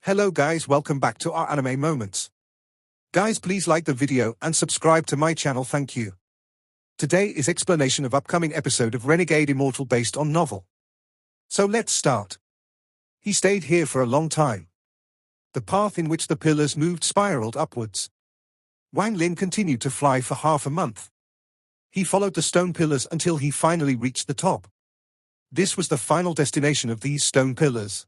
Hello guys, welcome back to our anime moments. Guys, please like the video and subscribe to my channel, thank you. Today is explanation of upcoming episode of Renegade Immortal based on novel. So let's start. He stayed here for a long time. The path in which the pillars moved spiraled upwards. Wang Lin continued to fly for half a month. He followed the stone pillars until he finally reached the top. This was the final destination of these stone pillars.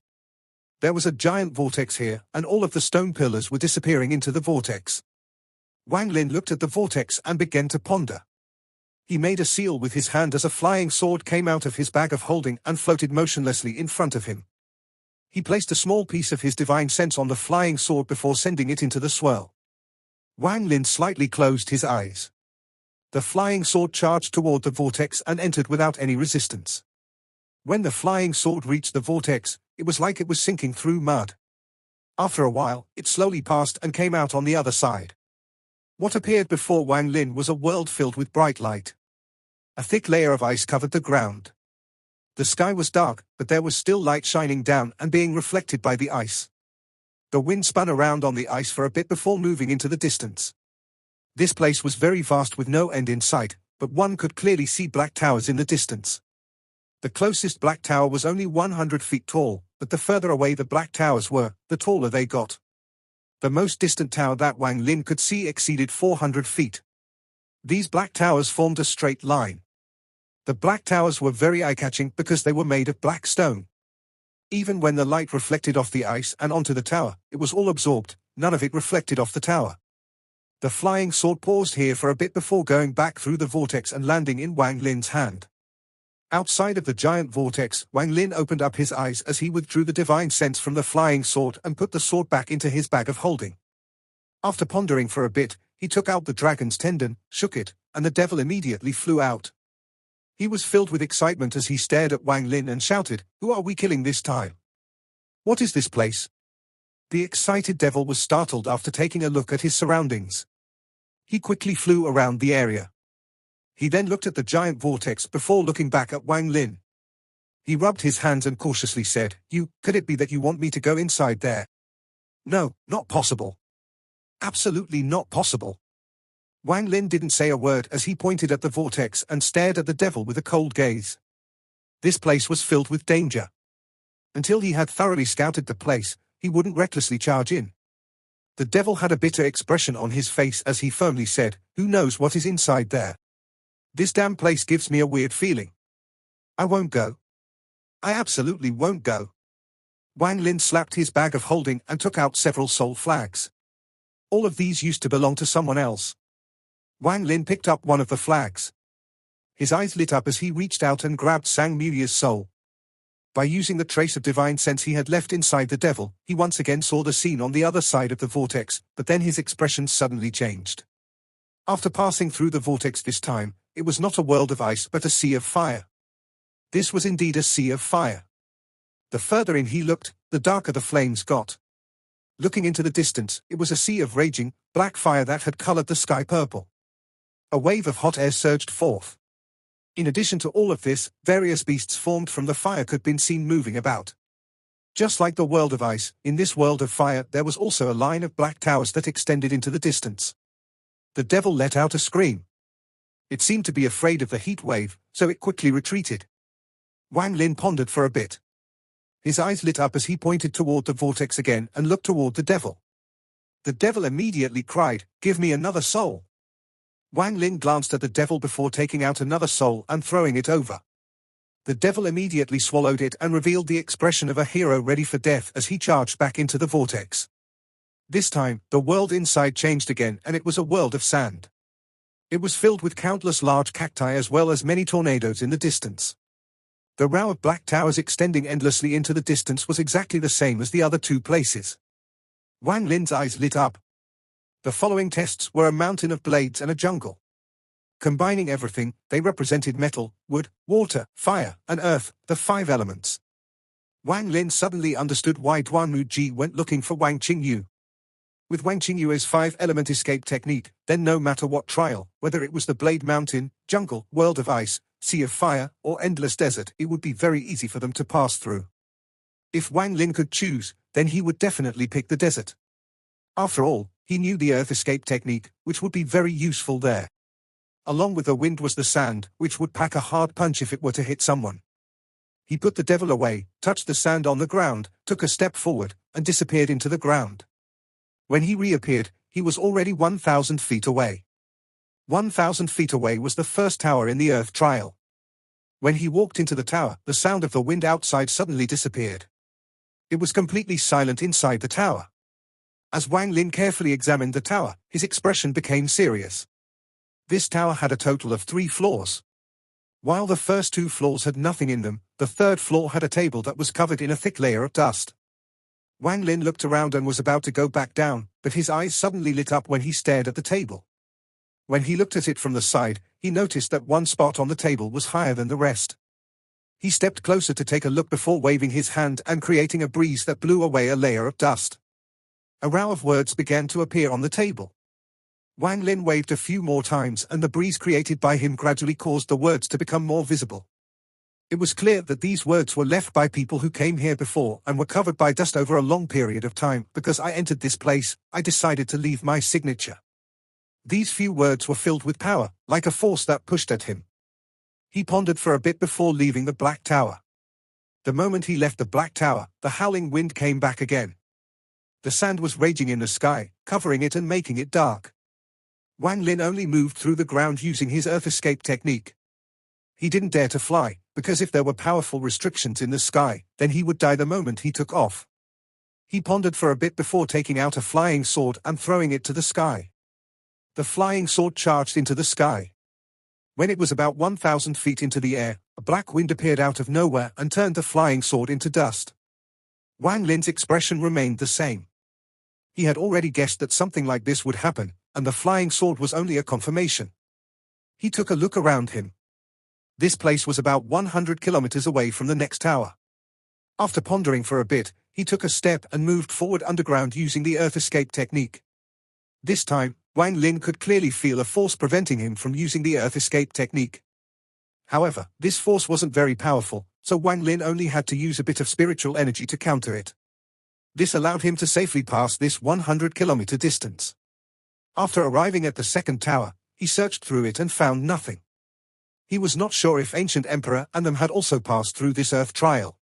There was a giant vortex here, and all of the stone pillars were disappearing into the vortex. Wang Lin looked at the vortex and began to ponder. He made a seal with his hand as a flying sword came out of his bag of holding and floated motionlessly in front of him. He placed a small piece of his divine sense on the flying sword before sending it into the swirl. Wang Lin slightly closed his eyes. The flying sword charged toward the vortex and entered without any resistance. When the flying sword reached the vortex, it was like it was sinking through mud. After a while, it slowly passed and came out on the other side. What appeared before Wang Lin was a world filled with bright light. A thick layer of ice covered the ground. The sky was dark, but there was still light shining down and being reflected by the ice. The wind spun around on the ice for a bit before moving into the distance. This place was very vast with no end in sight, but one could clearly see black towers in the distance. The closest black tower was only 100 feet tall, but the further away the black towers were, the taller they got. The most distant tower that Wang Lin could see exceeded 400 feet. These black towers formed a straight line. The black towers were very eye-catching because they were made of black stone. Even when the light reflected off the ice and onto the tower, it was all absorbed, none of it reflected off the tower. The flying sword paused here for a bit before going back through the vortex and landing in Wang Lin's hand. Outside of the giant vortex, Wang Lin opened up his eyes as he withdrew the divine sense from the flying sword and put the sword back into his bag of holding. After pondering for a bit, he took out the dragon's tendon, shook it, and the devil immediately flew out. He was filled with excitement as he stared at Wang Lin and shouted, "Who are we killing this time? What is this place?" The excited devil was startled after taking a look at his surroundings. He quickly flew around the area. He then looked at the giant vortex before looking back at Wang Lin. He rubbed his hands and cautiously said, Could it be that you want me to go inside there?" "No, not possible. Absolutely not possible." Wang Lin didn't say a word as he pointed at the vortex and stared at the devil with a cold gaze. This place was filled with danger. Until he had thoroughly scouted the place, he wouldn't recklessly charge in. The devil had a bitter expression on his face as he firmly said, "Who knows what is inside there? This damn place gives me a weird feeling. I won't go. I absolutely won't go." Wang Lin slapped his bag of holding and took out several soul flags. All of these used to belong to someone else. Wang Lin picked up one of the flags. His eyes lit up as he reached out and grabbed Sang Mulia's soul. By using the trace of divine sense he had left inside the devil, he once again saw the scene on the other side of the vortex, but then his expression suddenly changed. After passing through the vortex this time, it was not a world of ice but a sea of fire. This was indeed a sea of fire. The further in he looked, the darker the flames got. Looking into the distance, it was a sea of raging, black fire that had colored the sky purple. A wave of hot air surged forth. In addition to all of this, various beasts formed from the fire could be seen moving about. Just like the world of ice, in this world of fire there was also a line of black towers that extended into the distance. The devil let out a scream. It seemed to be afraid of the heat wave, so it quickly retreated. Wang Lin pondered for a bit. His eyes lit up as he pointed toward the vortex again and looked toward the devil. The devil immediately cried, "Give me another soul." Wang Lin glanced at the devil before taking out another soul and throwing it over. The devil immediately swallowed it and revealed the expression of a hero ready for death as he charged back into the vortex. This time, the world inside changed again and it was a world of sand. It was filled with countless large cacti as well as many tornadoes in the distance. The row of black towers extending endlessly into the distance was exactly the same as the other two places. Wang Lin's eyes lit up. The following tests were a mountain of blades and a jungle. Combining everything, they represented metal, wood, water, fire, and earth, the 5 elements. Wang Lin suddenly understood why Duanmu Ji went looking for Wang Qingyu. With Wang Qingyu's 5-element escape technique, then no matter what trial, whether it was the Blade Mountain, jungle, world of ice, sea of fire, or endless desert, it would be very easy for them to pass through. If Wang Lin could choose, then he would definitely pick the desert. After all, he knew the earth escape technique, which would be very useful there. Along with the wind was the sand, which would pack a hard punch if it were to hit someone. He put the devil away, touched the sand on the ground, took a step forward, and disappeared into the ground. When he reappeared, he was already 1,000 feet away. 1,000 feet away was the first tower in the Earth trial. When he walked into the tower, the sound of the wind outside suddenly disappeared. It was completely silent inside the tower. As Wang Lin carefully examined the tower, his expression became serious. This tower had a total of 3 floors. While the first 2 floors had nothing in them, the third floor had a table that was covered in a thick layer of dust. Wang Lin looked around and was about to go back down, but his eyes suddenly lit up when he stared at the table. When he looked at it from the side, he noticed that one spot on the table was higher than the rest. He stepped closer to take a look before waving his hand and creating a breeze that blew away a layer of dust. A row of words began to appear on the table. Wang Lin waved a few more times and the breeze created by him gradually caused the words to become more visible. It was clear that these words were left by people who came here before and were covered by dust over a long period of time. Because I entered this place, I decided to leave my signature. These few words were filled with power, like a force that pushed at him. He pondered for a bit before leaving the Black Tower. The moment he left the Black Tower, the howling wind came back again. The sand was raging in the sky, covering it and making it dark. Wang Lin only moved through the ground using his earth escape technique. He didn't dare to fly, because if there were powerful restrictions in the sky, then he would die the moment he took off. He pondered for a bit before taking out a flying sword and throwing it to the sky. The flying sword charged into the sky. When it was about 1,000 feet into the air, a black wind appeared out of nowhere and turned the flying sword into dust. Wang Lin's expression remained the same. He had already guessed that something like this would happen, and the flying sword was only a confirmation. He took a look around him. This place was about 100 kilometers away from the next tower. After pondering for a bit, he took a step and moved forward underground using the earth escape technique. This time, Wang Lin could clearly feel a force preventing him from using the earth escape technique. However, this force wasn't very powerful, so Wang Lin only had to use a bit of spiritual energy to counter it. This allowed him to safely pass this 100-kilometer distance. After arriving at the second tower, he searched through it and found nothing. He was not sure if Ancient Emperor and them had also passed through this earth trial.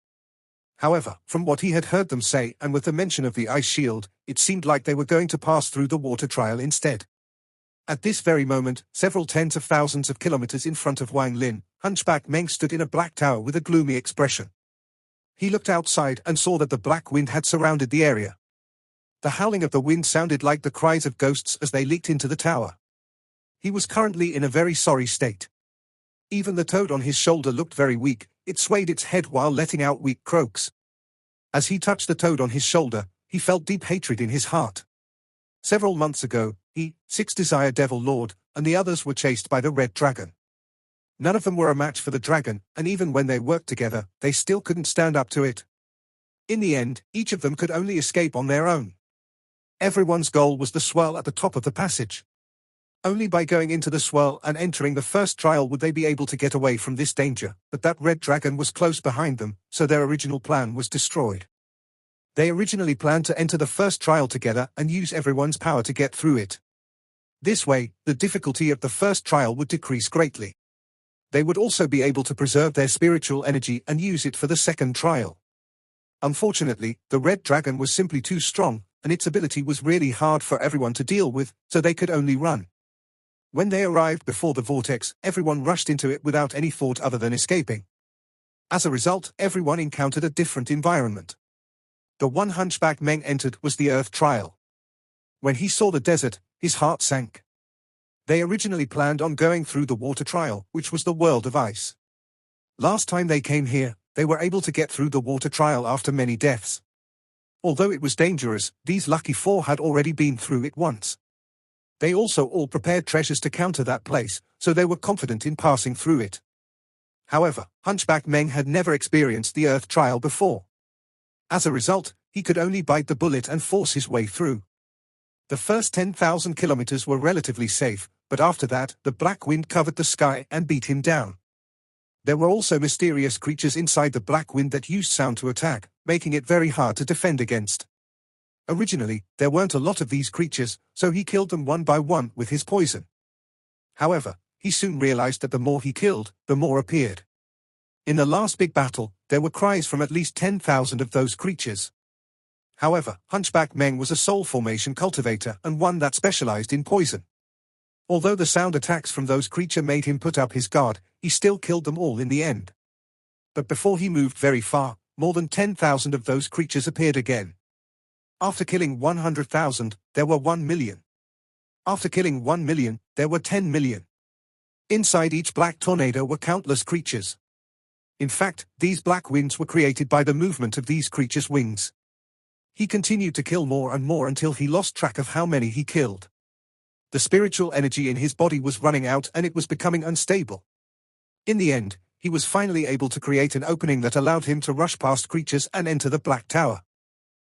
However, from what he had heard them say and with the mention of the ice shield, it seemed like they were going to pass through the water trial instead. At this very moment, several tens of thousands of kilometers in front of Wang Lin, Hunchback M stood in a black tower with a gloomy expression. He looked outside and saw that the black wind had surrounded the area. The howling of the wind sounded like the cries of ghosts as they leaked into the tower. He was currently in a very sorry state. Even the toad on his shoulder looked very weak, it swayed its head while letting out weak croaks. As he touched the toad on his shoulder, he felt deep hatred in his heart. Several months ago, he, Six Desire Devil Lord, and the others were chased by the Red Dragon. None of them were a match for the dragon, and even when they worked together, they still couldn't stand up to it. In the end, each of them could only escape on their own. Everyone's goal was the swirl at the top of the passage. Only by going into the swirl and entering the first trial would they be able to get away from this danger, but that red dragon was close behind them, so their original plan was destroyed. They originally planned to enter the first trial together and use everyone's power to get through it. This way, the difficulty of the first trial would decrease greatly. They would also be able to preserve their spiritual energy and use it for the second trial. Unfortunately, the red dragon was simply too strong, and its ability was really hard for everyone to deal with, so they could only run. When they arrived before the vortex, everyone rushed into it without any thought other than escaping. As a result, everyone encountered a different environment. The one Hunchback M entered was the Earth trial. When he saw the desert, his heart sank. They originally planned on going through the water trial, which was the world of ice. Last time they came here, they were able to get through the water trial after many deaths. Although it was dangerous, these lucky 4 had already been through it once. They also all prepared treasures to counter that place, so they were confident in passing through it. However, Hunchback M had never experienced the Earth trial before. As a result, he could only bite the bullet and force his way through. The first 10,000 kilometers were relatively safe, but after that, the black wind covered the sky and beat him down. There were also mysterious creatures inside the black wind that used sound to attack, making it very hard to defend against. Originally, there weren't a lot of these creatures, so he killed them one by one with his poison. However, he soon realized that the more he killed, the more appeared. In the last big battle, there were cries from at least 10,000 of those creatures. However, Hunchback M was a soul formation cultivator and one that specialized in poison. Although the sound attacks from those creatures made him put up his guard, he still killed them all in the end. But before he moved very far, more than 10,000 of those creatures appeared again. After killing 100,000, there were 1 million. After killing 1 million, there were 10 million. Inside each black tornado were countless creatures. In fact, these black winds were created by the movement of these creatures' wings. He continued to kill more and more until he lost track of how many he killed. The spiritual energy in his body was running out and it was becoming unstable. In the end, he was finally able to create an opening that allowed him to rush past creatures and enter the Black Tower.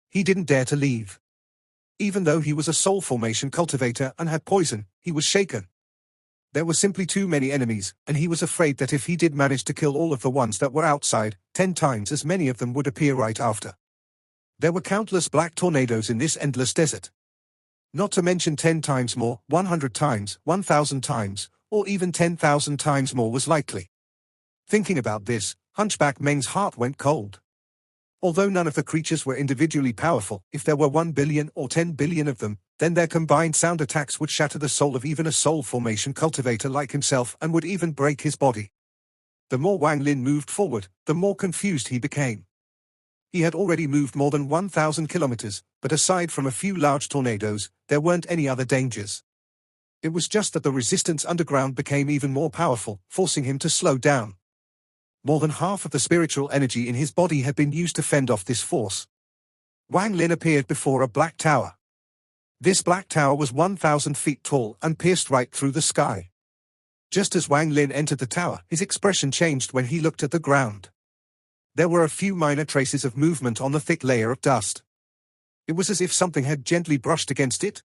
He didn't dare to leave. Even though he was a soul formation cultivator and had poison, he was shaken. There were simply too many enemies, and he was afraid that if he did manage to kill all of the ones that were outside, 10 times as many of them would appear right after. There were countless black tornadoes in this endless desert. Not to mention 10 times more, 100 times, 1,000 times, or even 10,000 times more was likely. Thinking about this, Hunchback M's heart went cold. Although none of the creatures were individually powerful, if there were 1 billion or 10 billion of them, then their combined sound attacks would shatter the soul of even a soul formation cultivator like himself and would even break his body. The more Wang Lin moved forward, the more confused he became. He had already moved more than 1,000 kilometers, but aside from a few large tornadoes, there weren't any other dangers. It was just that the resistance underground became even more powerful, forcing him to slow down. More than half of the spiritual energy in his body had been used to fend off this force. Wang Lin appeared before a black tower. This black tower was 1,000 feet tall and pierced right through the sky. Just as Wang Lin entered the tower, his expression changed when he looked at the ground. There were a few minor traces of movement on the thick layer of dust. It was as if something had gently brushed against it.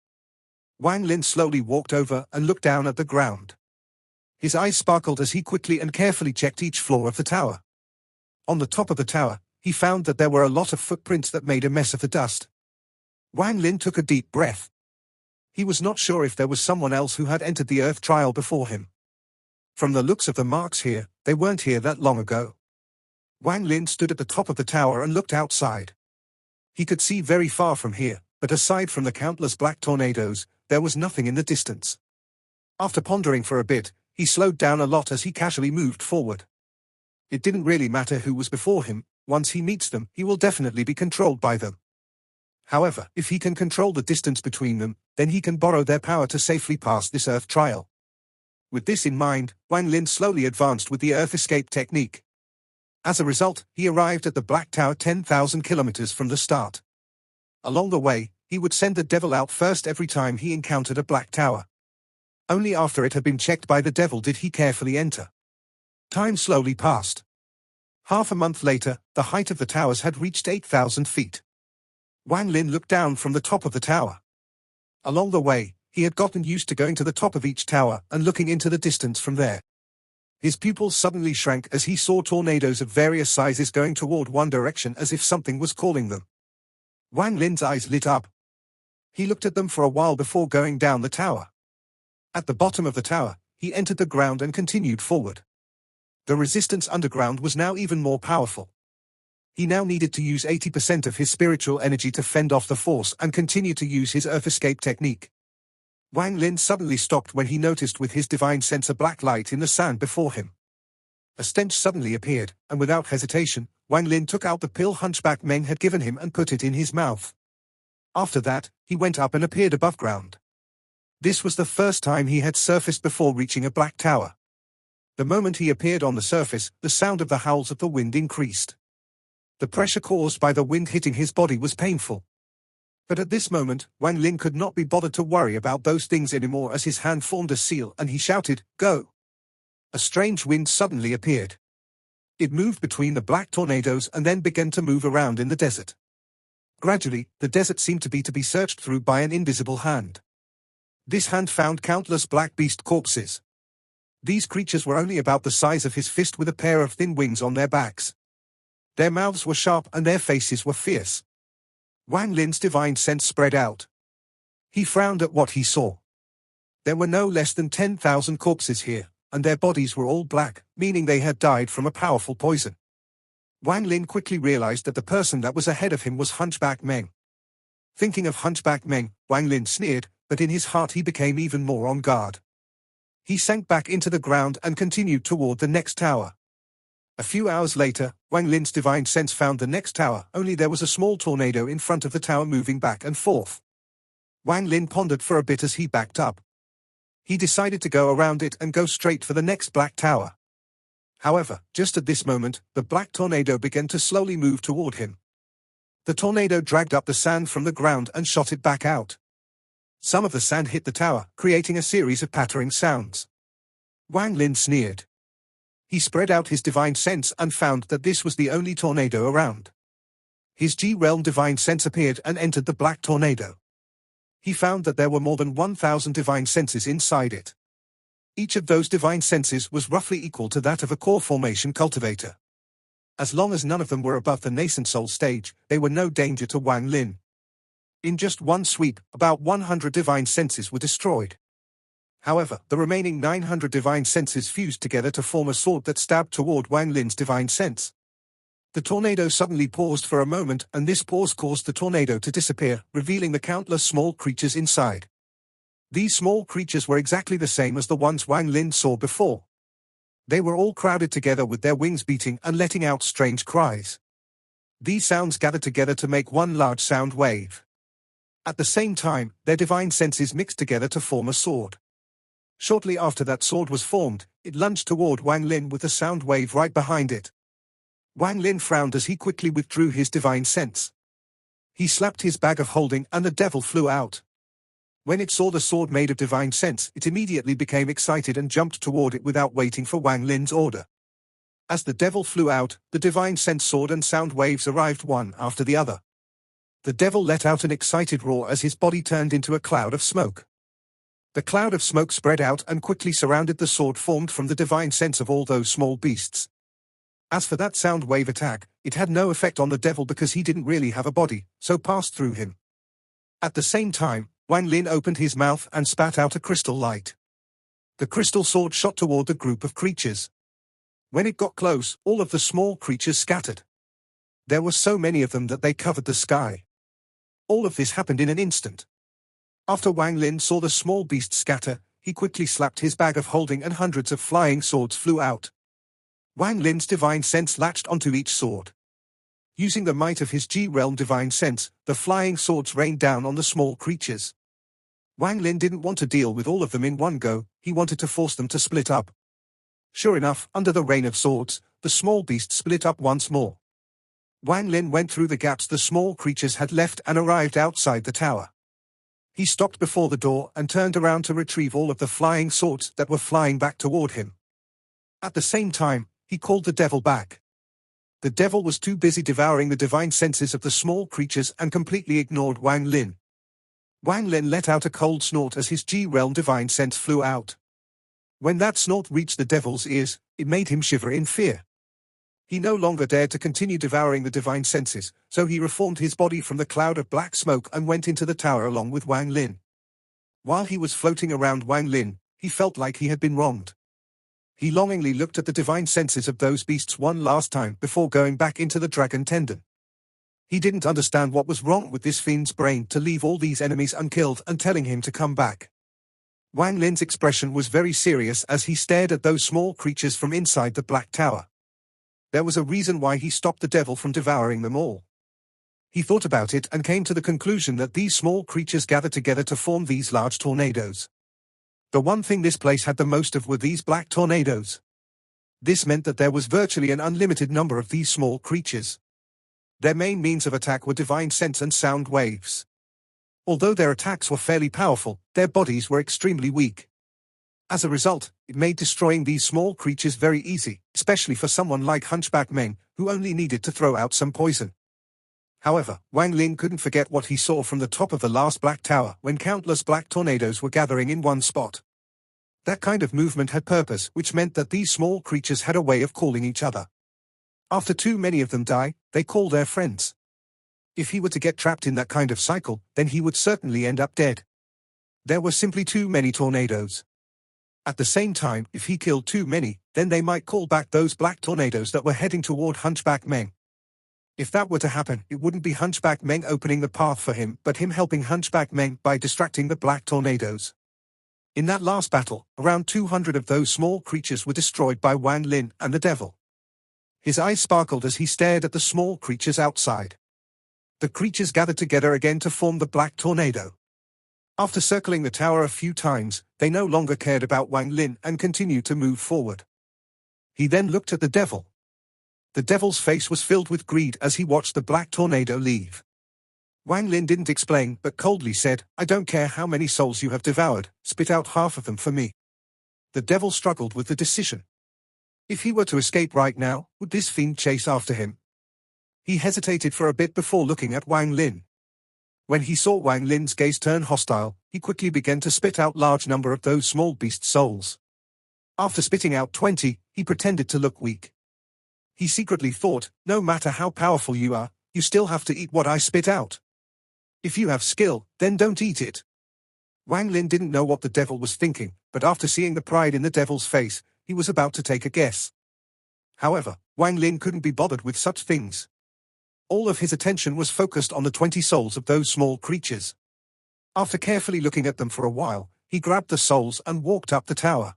Wang Lin slowly walked over and looked down at the ground. His eyes sparkled as he quickly and carefully checked each floor of the tower. On the top of the tower, he found that there were a lot of footprints that made a mess of the dust. Wang Lin took a deep breath. He was not sure if there was someone else who had entered the Earth trial before him. From the looks of the marks here, they weren't here that long ago. Wang Lin stood at the top of the tower and looked outside. He could see very far from here, but aside from the countless black tornadoes, there was nothing in the distance. After pondering for a bit, he slowed down a lot as he casually moved forward. It didn't really matter who was before him, once he meets them, he will definitely be controlled by them. However, if he can control the distance between them, then he can borrow their power to safely pass this Earth trial. With this in mind, Wang Lin slowly advanced with the Earth escape technique. As a result, he arrived at the Black Tower 10,000 kilometers from the start. Along the way, he would send the devil out first every time he encountered a Black Tower. Only after it had been checked by the devil did he carefully enter. Time slowly passed. Half a month later, the height of the towers had reached 8,000 feet. Wang Lin looked down from the top of the tower. Along the way, he had gotten used to going to the top of each tower and looking into the distance from there. His pupils suddenly shrank as he saw tornadoes of various sizes going toward one direction as if something was calling them. Wang Lin's eyes lit up. He looked at them for a while before going down the tower. At the bottom of the tower, he entered the ground and continued forward. The resistance underground was now even more powerful. He now needed to use 80% of his spiritual energy to fend off the force and continue to use his Earth escape technique. Wang Lin suddenly stopped when he noticed with his divine sense a black light in the sand before him. A stench suddenly appeared, and without hesitation, Wang Lin took out the pill Hunchback M had given him and put it in his mouth. After that, he went up and appeared above ground. This was the first time he had surfaced before reaching a black tower. The moment he appeared on the surface, the sound of the howls of the wind increased. The pressure caused by the wind hitting his body was painful. But at this moment, Wang Lin could not be bothered to worry about those things anymore as his hand formed a seal and he shouted, "Go!" A strange wind suddenly appeared. It moved between the black tornadoes and then began to move around in the desert. Gradually, the desert seemed to be searched through by an invisible hand. This hand found countless black beast corpses. These creatures were only about the size of his fist with a pair of thin wings on their backs. Their mouths were sharp and their faces were fierce. Wang Lin's divine sense spread out. He frowned at what he saw. There were no less than 10,000 corpses here, and their bodies were all black, meaning they had died from a powerful poison. Wang Lin quickly realized that the person that was ahead of him was Hunchback M. Thinking of Hunchback M, Wang Lin sneered, but in his heart he became even more on guard. He sank back into the ground and continued toward the next tower. A few hours later, Wang Lin's divine sense found the next tower, only there was a small tornado in front of the tower moving back and forth. Wang Lin pondered for a bit as he backed up. He decided to go around it and go straight for the next black tower. However, just at this moment, the black tornado began to slowly move toward him. The tornado dragged up the sand from the ground and shot it back out. Some of the sand hit the tower, creating a series of pattering sounds. Wang Lin sneered. He spread out his divine sense and found that this was the only tornado around. His G-realm divine sense appeared and entered the black tornado. He found that there were more than 1,000 divine senses inside it. Each of those divine senses was roughly equal to that of a core formation cultivator. As long as none of them were above the nascent soul stage, they were no danger to Wang Lin. In just one sweep, about 100 divine senses were destroyed. However, the remaining 900 divine senses fused together to form a sword that stabbed toward Wang Lin's divine sense. The tornado suddenly paused for a moment, and this pause caused the tornado to disappear, revealing the countless small creatures inside. These small creatures were exactly the same as the ones Wang Lin saw before. They were all crowded together with their wings beating and letting out strange cries. These sounds gathered together to make one large sound wave. At the same time, their divine senses mixed together to form a sword. Shortly after that sword was formed, it lunged toward Wang Lin with a sound wave right behind it. Wang Lin frowned as he quickly withdrew his divine sense. He slapped his bag of holding and the devil flew out. When it saw the sword made of divine sense, it immediately became excited and jumped toward it without waiting for Wang Lin's order. As the devil flew out, the divine sense sword and sound waves arrived one after the other. The devil let out an excited roar as his body turned into a cloud of smoke. The cloud of smoke spread out and quickly surrounded the sword formed from the divine sense of all those small beasts. As for that sound wave attack, it had no effect on the devil because he didn't really have a body, so passed through him. At the same time, Wang Lin opened his mouth and spat out a crystal light. The crystal sword shot toward the group of creatures. When it got close, all of the small creatures scattered. There were so many of them that they covered the sky. All of this happened in an instant. After Wang Lin saw the small beasts scatter, he quickly slapped his bag of holding and hundreds of flying swords flew out. Wang Lin's divine sense latched onto each sword. Using the might of his G-realm divine sense, the flying swords rained down on the small creatures. Wang Lin didn't want to deal with all of them in one go, he wanted to force them to split up. Sure enough, under the rain of swords, the small beasts split up once more. Wang Lin went through the gaps the small creatures had left and arrived outside the tower. He stopped before the door and turned around to retrieve all of the flying swords that were flying back toward him. At the same time, he called the devil back. The devil was too busy devouring the divine senses of the small creatures and completely ignored Wang Lin. Wang Lin let out a cold snort as his G-realm divine sense flew out. When that snort reached the devil's ears, it made him shiver in fear. He no longer dared to continue devouring the divine senses, so he reformed his body from the cloud of black smoke and went into the tower along with Wang Lin. While he was floating around Wang Lin, he felt like he had been wronged. He longingly looked at the divine senses of those beasts one last time before going back into the dragon tendon. He didn't understand what was wrong with this fiend's brain to leave all these enemies unkilled and telling him to come back. Wang Lin's expression was very serious as he stared at those small creatures from inside the black tower. There was a reason why he stopped the devil from devouring them all. He thought about it and came to the conclusion that these small creatures gathered together to form these large tornadoes. The one thing this place had the most of were these black tornadoes. This meant that there was virtually an unlimited number of these small creatures. Their main means of attack were divine sense and sound waves. Although their attacks were fairly powerful, their bodies were extremely weak. As a result, it made destroying these small creatures very easy, especially for someone like Hunchback M, who only needed to throw out some poison. However, Wang Lin couldn't forget what he saw from the top of the last black tower when countless black tornadoes were gathering in one spot. That kind of movement had purpose, which meant that these small creatures had a way of calling each other. After too many of them die, they call their friends. If he were to get trapped in that kind of cycle, then he would certainly end up dead. There were simply too many tornadoes. At the same time, if he killed too many, then they might call back those black tornadoes that were heading toward Hunchback M. If that were to happen, it wouldn't be Hunchback M opening the path for him, but him helping Hunchback M by distracting the black tornadoes. In that last battle, around 200 of those small creatures were destroyed by Wang Lin and the devil. His eyes sparkled as he stared at the small creatures outside. The creatures gathered together again to form the black tornado. After circling the tower a few times, they no longer cared about Wang Lin and continued to move forward. He then looked at the devil. The devil's face was filled with greed as he watched the black tornado leave. Wang Lin didn't explain but coldly said, "I don't care how many souls you have devoured, spit out half of them for me." The devil struggled with the decision. If he were to escape right now, would this fiend chase after him? He hesitated for a bit before looking at Wang Lin. When he saw Wang Lin's gaze turn hostile, he quickly began to spit out large number of those small beast souls. After spitting out 20, he pretended to look weak. He secretly thought, no matter how powerful you are, you still have to eat what I spit out. If you have skill, then don't eat it. Wang Lin didn't know what the devil was thinking, but after seeing the pride in the devil's face, he was about to take a guess. However, Wang Lin couldn't be bothered with such things. All of his attention was focused on the 20 souls of those small creatures. After carefully looking at them for a while, he grabbed the souls and walked up the tower.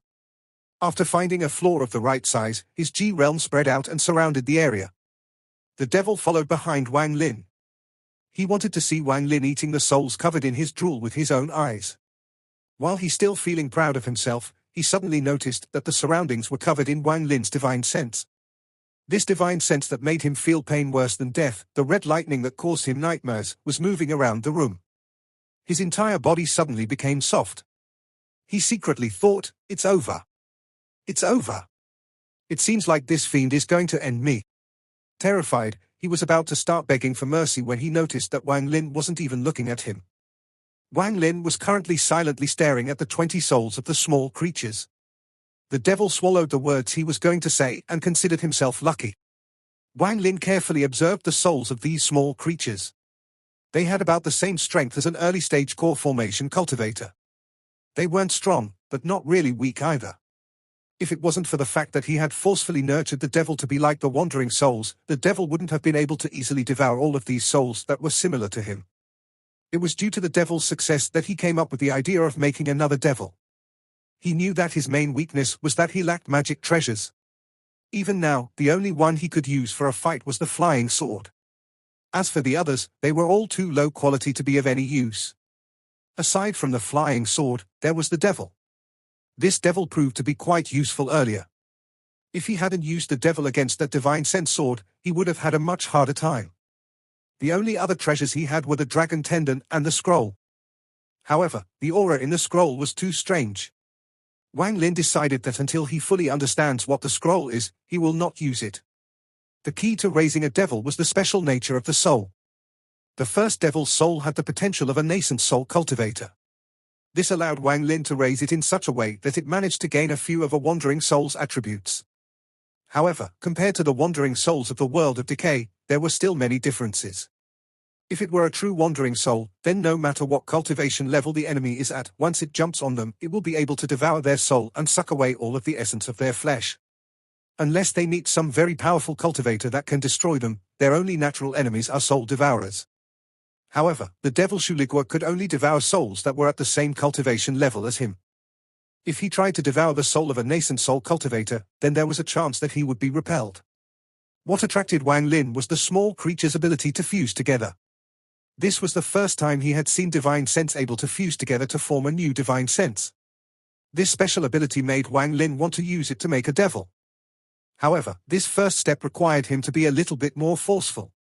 After finding a floor of the right size, his G-realm spread out and surrounded the area. The devil followed behind Wang Lin. He wanted to see Wang Lin eating the souls covered in his drool with his own eyes. While he's still feeling proud of himself, he suddenly noticed that the surroundings were covered in Wang Lin's divine sense. This divine sense that made him feel pain worse than death, the red lightning that caused him nightmares, was moving around the room. His entire body suddenly became soft. He secretly thought, "It's over. It's over. It seems like this fiend is going to end me." Terrified, he was about to start begging for mercy when he noticed that Wang Lin wasn't even looking at him. Wang Lin was currently silently staring at the 20 souls of the small creatures. The devil swallowed the words he was going to say and considered himself lucky. Wang Lin carefully observed the souls of these small creatures. They had about the same strength as an early-stage core formation cultivator. They weren't strong, but not really weak either. If it wasn't for the fact that he had forcefully nurtured the devil to be like the wandering souls, the devil wouldn't have been able to easily devour all of these souls that were similar to him. It was due to the devil's success that he came up with the idea of making another devil. He knew that his main weakness was that he lacked magic treasures. Even now, the only one he could use for a fight was the flying sword. As for the others, they were all too low quality to be of any use. Aside from the flying sword, there was the devil. This devil proved to be quite useful earlier. If he hadn't used the devil against that divine sense sword, he would have had a much harder time. The only other treasures he had were the dragon tendon and the scroll. However, the aura in the scroll was too strange. Wang Lin decided that until he fully understands what the scroll is, he will not use it. The key to raising a devil was the special nature of the soul. The first devil's soul had the potential of a nascent soul cultivator. This allowed Wang Lin to raise it in such a way that it managed to gain a few of a wandering soul's attributes. However, compared to the wandering souls of the world of decay, there were still many differences. If it were a true wandering soul, then no matter what cultivation level the enemy is at, once it jumps on them, it will be able to devour their soul and suck away all of the essence of their flesh. Unless they meet some very powerful cultivator that can destroy them, their only natural enemies are soul devourers. However, the devil Shuligua could only devour souls that were at the same cultivation level as him. If he tried to devour the soul of a nascent soul cultivator, then there was a chance that he would be repelled. What attracted Wang Lin was the small creature's ability to fuse together. This was the first time he had seen divine sense able to fuse together to form a new divine sense. This special ability made Wang Lin want to use it to make a devil. However, this first step required him to be a little bit more forceful.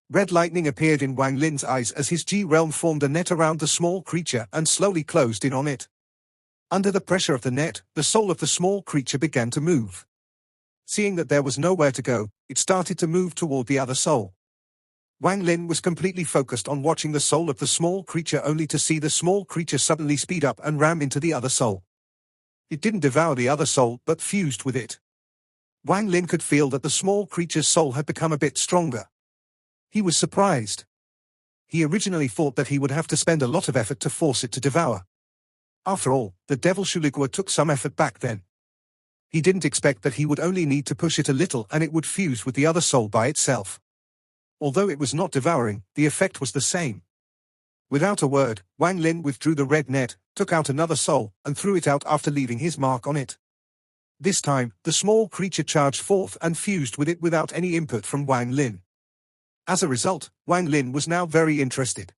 Red lightning appeared in Wang Lin's eyes as his G-realm formed a net around the small creature and slowly closed in on it. Under the pressure of the net, the soul of the small creature began to move. Seeing that there was nowhere to go, it started to move toward the other soul. Wang Lin was completely focused on watching the soul of the small creature only to see the small creature suddenly speed up and ram into the other soul. It didn't devour the other soul but fused with it. Wang Lin could feel that the small creature's soul had become a bit stronger. He was surprised. He originally thought that he would have to spend a lot of effort to force it to devour. After all, the devil Shuligua took some effort back then. He didn't expect that he would only need to push it a little and it would fuse with the other soul by itself. Although it was not devouring, the effect was the same. Without a word, Wang Lin withdrew the red net, took out another soul, and threw it out after leaving his mark on it. This time, the small creature charged forth and fused with it without any input from Wang Lin. As a result, Wang Lin was now very interested.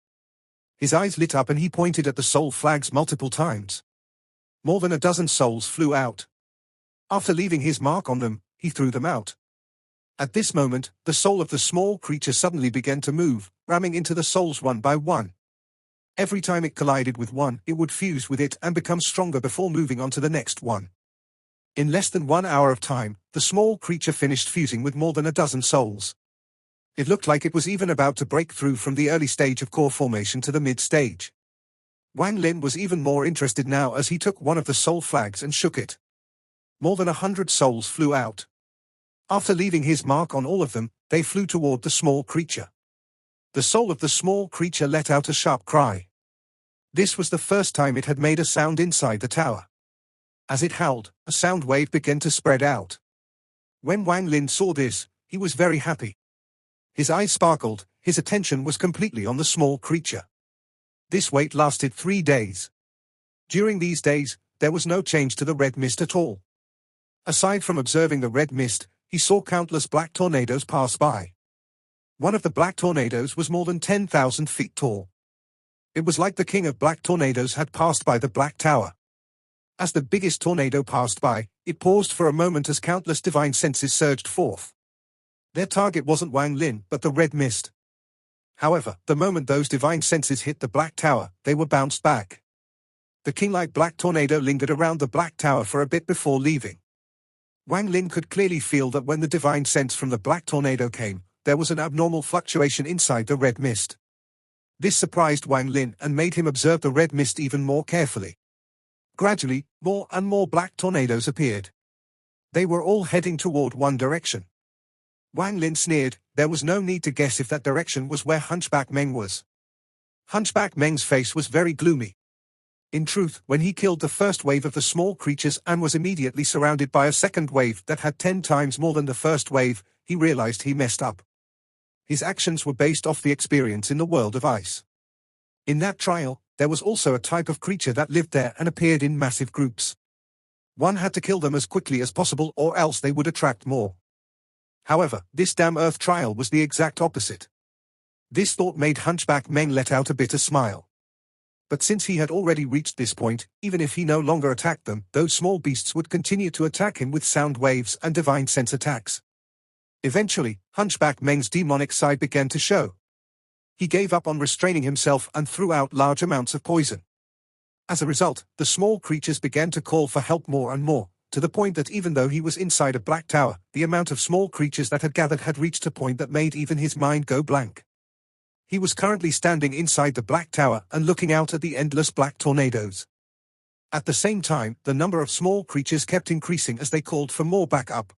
His eyes lit up and he pointed at the soul flags multiple times. More than a dozen souls flew out. After leaving his mark on them, he threw them out. At this moment, the soul of the small creature suddenly began to move, ramming into the souls one by one. Every time it collided with one, it would fuse with it and become stronger before moving on to the next one. In less than 1 hour of time, the small creature finished fusing with more than a dozen souls. It looked like it was even about to break through from the early stage of core formation to the mid-stage. Wang Lin was even more interested now as he took one of the soul flags and shook it. More than 100 souls flew out. After leaving his mark on all of them, they flew toward the small creature. The soul of the small creature let out a sharp cry. This was the first time it had made a sound inside the tower. As it howled, a sound wave began to spread out. When Wang Lin saw this, he was very happy. His eyes sparkled, his attention was completely on the small creature. This wait lasted 3 days. During these days, there was no change to the red mist at all. Aside from observing the red mist, he saw countless black tornadoes pass by. One of the black tornadoes was more than 10,000 feet tall. It was like the king of black tornadoes had passed by the Black Tower. As the biggest tornado passed by, it paused for a moment as countless divine senses surged forth. Their target wasn't Wang Lin, but the red mist. However, the moment those divine senses hit the Black Tower, they were bounced back. The king-like black tornado lingered around the Black Tower for a bit before leaving. Wang Lin could clearly feel that when the divine sense from the black tornado came, there was an abnormal fluctuation inside the red mist. This surprised Wang Lin and made him observe the red mist even more carefully. Gradually, more and more black tornadoes appeared. They were all heading toward one direction. Wang Lin sneered. There was no need to guess if that direction was where Hunchback Meng was. Hunchback Meng's face was very gloomy. In truth, when he killed the first wave of the small creatures and was immediately surrounded by a second wave that had 10 times more than the first wave, he realized he messed up. His actions were based off the experience in the world of ice. In that trial, there was also a type of creature that lived there and appeared in massive groups. One had to kill them as quickly as possible or else they would attract more. However, this damn Earth trial was the exact opposite. This thought made Hunchback Meng let out a bitter smile. But since he had already reached this point, even if he no longer attacked them, those small beasts would continue to attack him with sound waves and divine sense attacks. Eventually, Hunchback Meng's demonic side began to show. He gave up on restraining himself and threw out large amounts of poison. As a result, the small creatures began to call for help more and more, to the point that even though he was inside a black tower, the amount of small creatures that had gathered had reached a point that made even his mind go blank. He was currently standing inside the Black Tower and looking out at the endless black tornadoes. At the same time, the number of small creatures kept increasing as they called for more backup.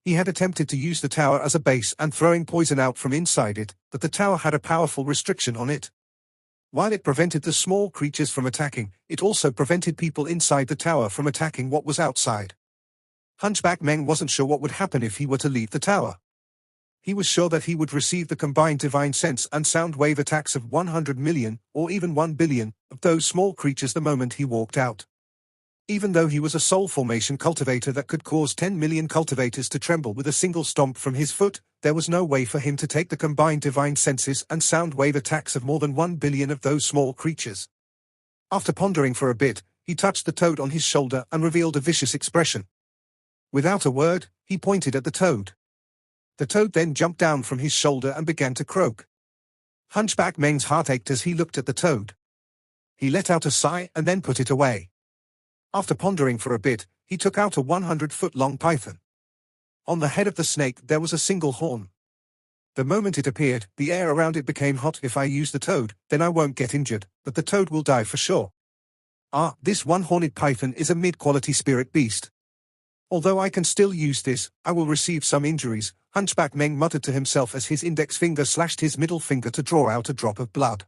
He had attempted to use the tower as a base and throwing poison out from inside it, but the tower had a powerful restriction on it. While it prevented the small creatures from attacking, it also prevented people inside the tower from attacking what was outside. Hunchback Meng wasn't sure what would happen if he were to leave the tower. He was sure that he would receive the combined divine sense and sound wave attacks of 100 million, or even 1 billion, of those small creatures the moment he walked out. Even though he was a soul formation cultivator that could cause 10 million cultivators to tremble with a single stomp from his foot, there was no way for him to take the combined divine senses and sound wave attacks of more than 1 billion of those small creatures. After pondering for a bit, he touched the toad on his shoulder and revealed a vicious expression. Without a word, he pointed at the toad. The toad then jumped down from his shoulder and began to croak. Hunchback Meng's heart ached as he looked at the toad. He let out a sigh and then put it away. After pondering for a bit, he took out a 100-foot-long python. On the head of the snake there was a single horn. The moment it appeared, the air around it became hot. If I use the toad, then I won't get injured, but the toad will die for sure. This one-horned python is a mid-quality spirit beast. Although I can still use this, I will receive some injuries, Hunchback Meng muttered to himself as his index finger slashed his middle finger to draw out a drop of blood.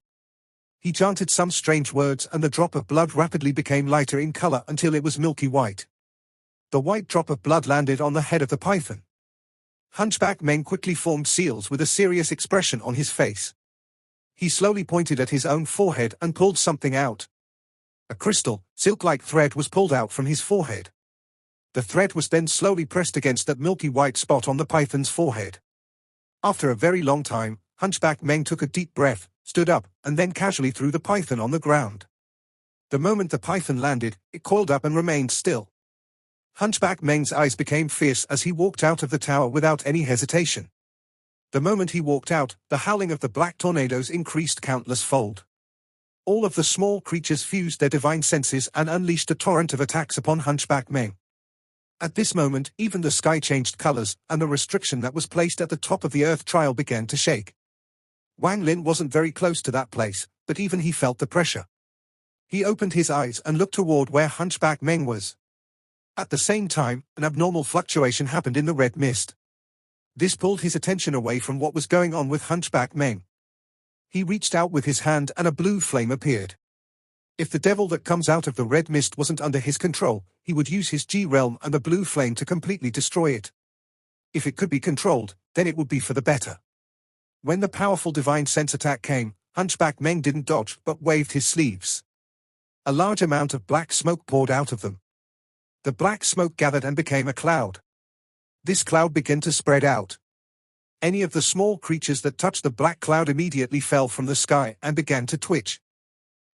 He chanted some strange words and the drop of blood rapidly became lighter in color until it was milky white. The white drop of blood landed on the head of the python. Hunchback Meng quickly formed seals with a serious expression on his face. He slowly pointed at his own forehead and pulled something out. A crystal, silk-like thread was pulled out from his forehead. The thread was then slowly pressed against that milky white spot on the python's forehead. After a very long time, Hunchback Meng took a deep breath, stood up, and then casually threw the python on the ground. The moment the python landed, it coiled up and remained still. Hunchback Meng's eyes became fierce as he walked out of the tower without any hesitation. The moment he walked out, the howling of the black tornadoes increased countless fold. All of the small creatures fused their divine senses and unleashed a torrent of attacks upon Hunchback Meng. At this moment, even the sky changed colors, and the restriction that was placed at the top of the Earth Trial began to shake. Wang Lin wasn't very close to that place, but even he felt the pressure. He opened his eyes and looked toward where Hunchback Meng was. At the same time, an abnormal fluctuation happened in the red mist. This pulled his attention away from what was going on with Hunchback Meng. He reached out with his hand and a blue flame appeared. If the devil that comes out of the red mist wasn't under his control, he would use his G-realm and the blue flame to completely destroy it. If it could be controlled, then it would be for the better. When the powerful divine sense attack came, Hunchback Meng didn't dodge but waved his sleeves. A large amount of black smoke poured out of them. The black smoke gathered and became a cloud. This cloud began to spread out. Any of the small creatures that touched the black cloud immediately fell from the sky and began to twitch.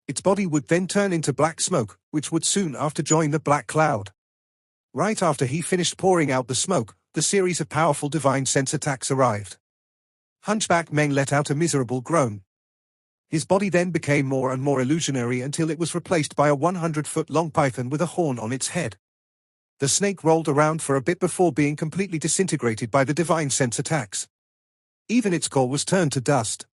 Its body would then turn into black smoke, which would soon after join the black cloud. Right after he finished pouring out the smoke, the series of powerful divine sense attacks arrived. Hunchback Meng let out a miserable groan. His body then became more and more illusionary until it was replaced by a 100-foot-long python with a horn on its head. The snake rolled around for a bit before being completely disintegrated by the divine sense attacks. Even its core was turned to dust.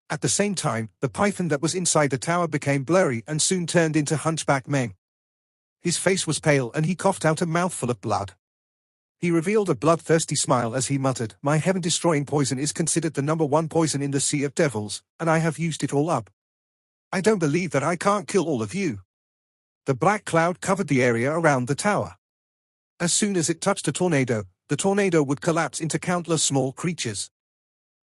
At the same time, the python that was inside the tower became blurry and soon turned into Hunchback Meng. His face was pale and he coughed out a mouthful of blood. He revealed a bloodthirsty smile as he muttered, "My heaven-destroying poison is considered the #1 poison in the Sea of Devils, and I have used it all up. I don't believe that I can't kill all of you." The black cloud covered the area around the tower. As soon as it touched the tornado would collapse into countless small creatures.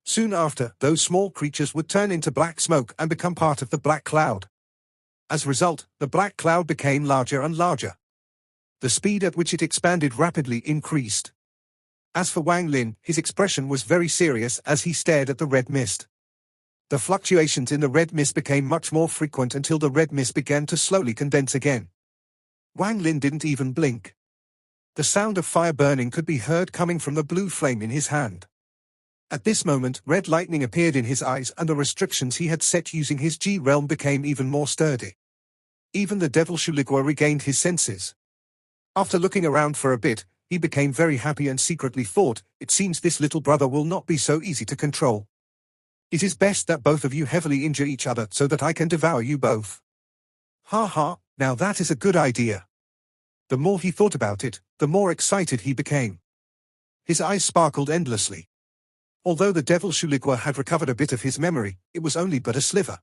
Soon after, those small creatures would turn into black smoke and become part of the black cloud. As a result, the black cloud became larger and larger. The speed at which it expanded rapidly increased. As for Wang Lin, his expression was very serious as he stared at the red mist. The fluctuations in the red mist became much more frequent until the red mist began to slowly condense again. Wang Lin didn't even blink. The sound of fire burning could be heard coming from the blue flame in his hand. At this moment, red lightning appeared in his eyes and the restrictions he had set using his G-realm became even more sturdy. Even the devil Shuligua regained his senses. After looking around for a bit, he became very happy and secretly thought, "It seems this little brother will not be so easy to control. It is best that both of you heavily injure each other so that I can devour you both." Ha ha, now that is a good idea. The more he thought about it, the more excited he became. His eyes sparkled endlessly. Although the devil Shuligua had recovered a bit of his memory, it was only but a sliver.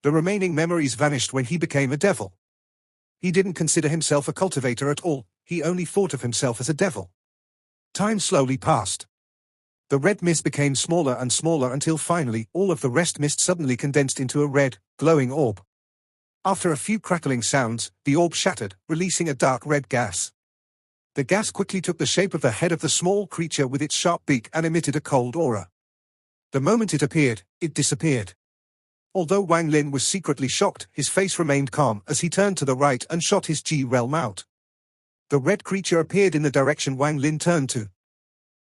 The remaining memories vanished when he became a devil. He didn't consider himself a cultivator at all, he only thought of himself as a devil. Time slowly passed. The red mist became smaller and smaller until finally all of the rest mist suddenly condensed into a red, glowing orb. After a few crackling sounds, the orb shattered, releasing a dark red gas. The gas quickly took the shape of the head of the small creature with its sharp beak and emitted a cold aura. The moment it appeared, it disappeared. Although Wang Lin was secretly shocked, his face remained calm as he turned to the right and shot his G-realm out. The red creature appeared in the direction Wang Lin turned to.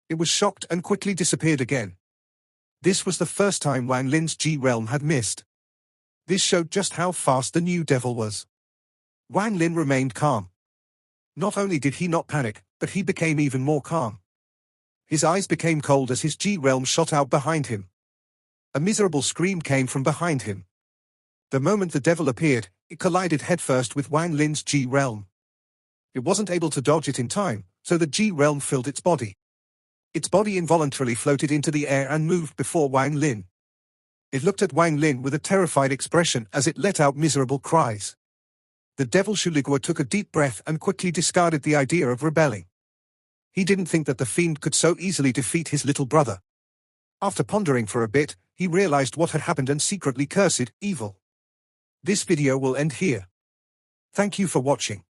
It was shocked and quickly disappeared again. This was the first time Wang Lin's G-realm had missed. This showed just how fast the new devil was. Wang Lin remained calm. Not only did he not panic, but he became even more calm. His eyes became cold as his G-realm shot out behind him. A miserable scream came from behind him. The moment the devil appeared, it collided headfirst with Wang Lin's G-realm. It wasn't able to dodge it in time, so the G realm filled its body. Its body involuntarily floated into the air and moved before Wang Lin. It looked at Wang Lin with a terrified expression as it let out miserable cries. The devil Shuligua took a deep breath and quickly discarded the idea of rebelling. He didn't think that the fiend could so easily defeat his little brother. After pondering for a bit, he realized what had happened and secretly cursed evil. This video will end here. Thank you for watching.